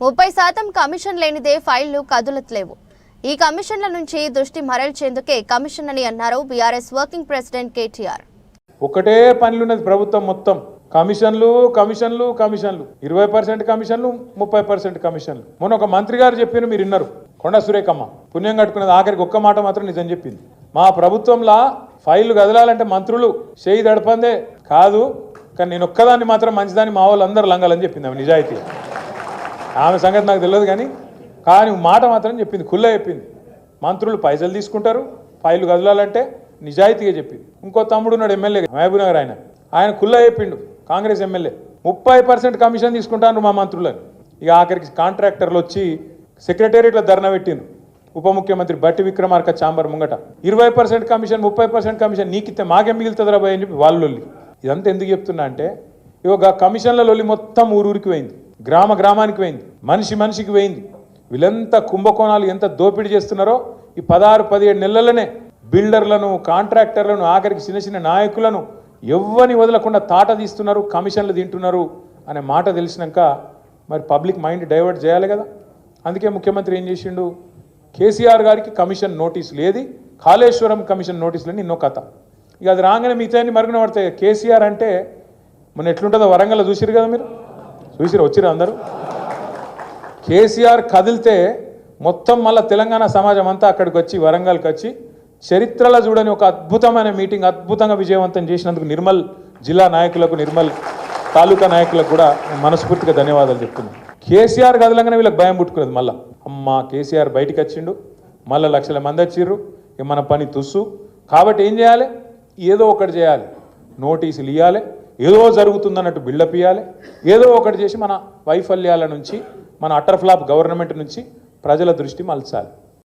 30% commission లేనిదే ఫైళ్లు కదులట్లేవు. ఈ కమిషన్ల నుంచి దృష్టి మరల్చేందుకే కమిషన్ అని అన్నారు బీఆర్ఎస్ వర్కింగ్ ప్రెసిడెంట్ కేటీఆర్. ఒకటే పనులున్నది ప్రభుత్వం మొత్తం కమిషన్లు కమిషన్లు కమిషన్లు 20% కమిషన్లు 30% కమిషన్లు. మొన్న ఒక మంత్రి గారు చెప్పిన మీరు విన్నారు, కొండ సురేఖమ్మ పుణ్యం కట్టుకున్నది ఆఖరికి ఒక్క మాట మాత్రం నిజం చెప్పింది. మా ప్రభుత్వంలో ఫైళ్లు కదలాలంటే మంత్రులు చేయి దడపందే కాదు, కానీ నేను ఒక్కదాన్ని మాత్రం మంచిదాన్ని మా వాళ్ళు అందరూ లంగాలని చెప్పింది. ఆమె నిజాయితీ, ఆమె సంగతి నాకు తెలియదు కానీ మాట మాత్రం చెప్పింది, కుల్ల చెప్పింది. మంత్రులు పైసలు తీసుకుంటారు, ఫైళ్లు కదలాలంటే నిజాయితీగా చెప్పింది. ఇంకో తమ్ముడు ఉన్నాడు ఎమ్మెల్యే మహబూబ్ నగర్, ఆయన కుల్ల చెప్పిండు, కాంగ్రెస్ ఎమ్మెల్యే 30% కమిషన్ తీసుకుంటాను మా మంత్రులని. ఇక ఆఖరికి కాంట్రాక్టర్లు వచ్చి సెక్రటేరియట్లో ధర్నా పెట్టిండ్రు. ఉప ముఖ్యమంత్రి బట్టి విక్రమార్క చాంబర్ ముంగట 20% కమిషన్ 30% కమిషన్ నీకిస్తే మాకేం మిగులుతుందిరా భయ్ అని చెప్పి వాళ్ళు. ఇదంతా ఎందుకు చెప్తున్నా అంటే ఇక కమిషన్ల లొల్లి మొత్తం ఊరూరికి పోయింది, గ్రామ గ్రామానికి పోయింది, మనిషి మనిషికి పోయింది. వీళ్ళంతా కుంభకోణాలు ఎంత దోపిడీ చేస్తున్నారో ఈ 16-17 నెలలనే బిల్డర్లను కాంట్రాక్టర్లను ఆఖరికి చిన్న చిన్న నాయకులను ఎవ్వని వదలకుండా తాట తీస్తున్నారు, కమిషన్లు తింటున్నారు అనే మాట తెలిసినాక మరి పబ్లిక్ మైండ్ డైవర్ట్ చేయాలి కదా. అందుకే ముఖ్యమంత్రి ఏం చేసిండు, కేసీఆర్ గారికి కమిషన్ నోటీసులు, ఏది కాళేశ్వరం కమిషన్ నోటీసులని ఎన్నో కథ. ఇక అది రాగానే మిగతాన్ని మరుగున పడతాయి. కేసీఆర్ అంటే మొన్న ఎట్లుంటుందో వరంగల్లో చూసిరు కదా, మీరు చూసిరు వచ్చిరు అందరూ. కేసీఆర్ కదిలితే మొత్తం మళ్ళీ తెలంగాణ సమాజం అంతా అక్కడికి వచ్చి వరంగల్కి వచ్చి చరిత్రలో చూడని ఒక అద్భుతమైన మీటింగ్ అద్భుతంగా విజయవంతం చేసినందుకు నిర్మల్ జిల్లా నాయకులకు, నిర్మల్ తాలూకా నాయకులకు కూడా మనస్ఫూర్తిగా ధన్యవాదాలు చెప్తున్నాను. కేసీఆర్ కదలంగానే వీళ్ళకి భయం పుట్టుకున్నది. మళ్ళీ అమ్మ కేసీఆర్ బయటికి వచ్చిండు, మళ్ళీ లక్షల మంది వచ్చిర్రు, మన పని తుస్సు. కాబట్టి ఏం చేయాలి, ఏదో ఒకటి చేయాలి, నోటీసులు ఇవ్వాలి, ఏదో జరుగుతుందన్నట్టు బిల్డప్ ఇవ్వాలి, ఏదో ఒకటి చేసి మన వైఫల్యాల నుంచి, మన అటర్ ఫ్లాప్ గవర్నమెంట్ నుంచి ప్రజల దృష్టి మలచాలి.